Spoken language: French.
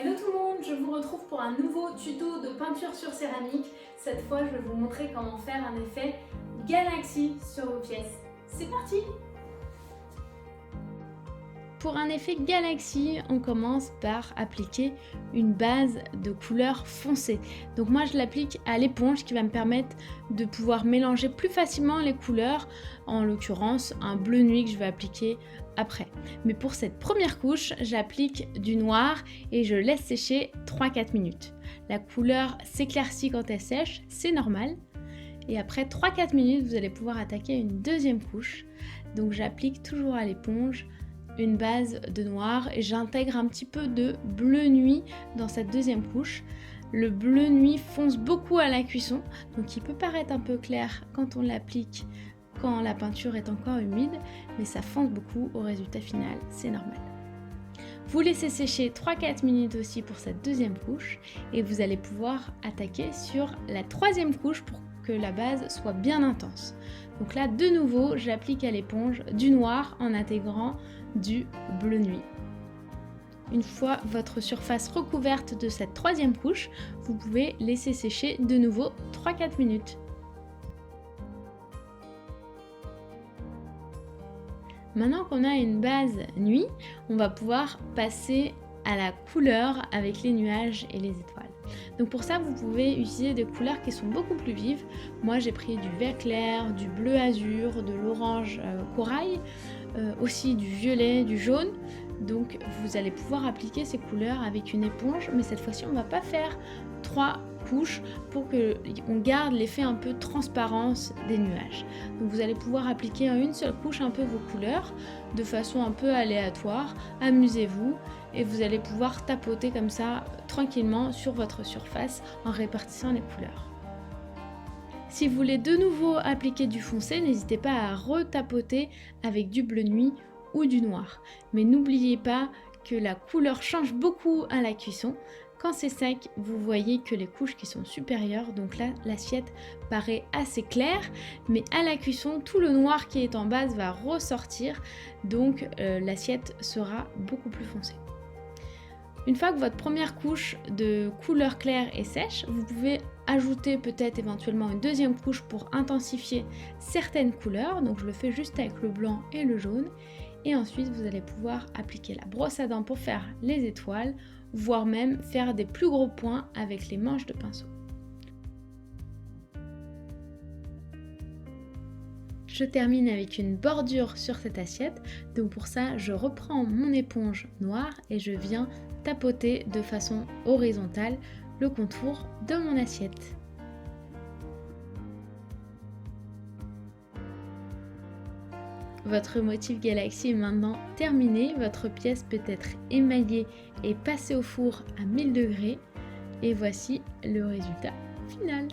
Hello tout le monde, je vous retrouve pour un nouveau tuto de peinture sur céramique. Cette fois, je vais vous montrer comment faire un effet galaxie sur vos pièces. C'est parti! Pour un effet galaxie, on commence par appliquer une base de couleur foncée. Donc moi je l'applique à l'éponge qui va me permettre de pouvoir mélanger plus facilement les couleurs, en l'occurrence un bleu nuit que je vais appliquer après. Mais pour cette première couche, j'applique du noir et je laisse sécher 3-4 minutes. La couleur s'éclaircit quand elle sèche, c'est normal. Et après 3-4 minutes, vous allez pouvoir attaquer une deuxième couche. Donc j'applique toujours à l'éponge une base de noir et j'intègre un petit peu de bleu nuit dans cette deuxième couche. Le bleu nuit fonce beaucoup à la cuisson, donc il peut paraître un peu clair quand on l'applique quand la peinture est encore humide, mais ça fonce beaucoup au résultat final, c'est normal. Vous laissez sécher 3-4 minutes aussi pour cette deuxième couche et vous allez pouvoir attaquer sur la troisième couche pour que la base soit bien intense. Donc là, de nouveau, j'applique à l'éponge du noir en intégrant du bleu nuit. Une fois votre surface recouverte de cette troisième couche, vous pouvez laisser sécher de nouveau 3-4 minutes. Maintenant qu'on a une base nuit, on va pouvoir passer à la couleur avec les nuages et les étoiles. Donc pour ça, vous pouvez utiliser des couleurs qui sont beaucoup plus vives. Moi, j'ai pris du vert clair, du bleu azur, de l'orange corail, aussi du violet, du jaune. Donc vous allez pouvoir appliquer ces couleurs avec une éponge, mais cette fois-ci, on ne va pas faire 3 couches pour qu'on garde l'effet un peu transparence des nuages. Donc vous allez pouvoir appliquer en une seule couche un peu vos couleurs de façon un peu aléatoire. Amusez-vous et vous allez pouvoir tapoter comme ça tranquillement sur votre surface en répartissant les couleurs. Si vous voulez de nouveau appliquer du foncé, n'hésitez pas à retapoter avec du bleu nuit ou du noir. Mais n'oubliez pas que la couleur change beaucoup à la cuisson. Quand c'est sec, vous voyez que les couches qui sont supérieures, donc là l'assiette paraît assez claire, mais à la cuisson, tout le noir qui est en base va ressortir, donc l'assiette sera beaucoup plus foncée. Une fois que votre première couche de couleur claire est sèche, vous pouvez ajouter peut-être éventuellement une deuxième couche pour intensifier certaines couleurs. Donc je le fais juste avec le blanc et le jaune. Et ensuite, vous allez pouvoir appliquer la brosse à dents pour faire les étoiles, voire même faire des plus gros points avec les manches de pinceau. Je termine avec une bordure sur cette assiette, donc pour ça je reprends mon éponge noire et je viens tapoter de façon horizontale le contour de mon assiette. Votre motif galaxie est maintenant terminé, votre pièce peut être émaillée et passée au four à 1000 degrés et voici le résultat final.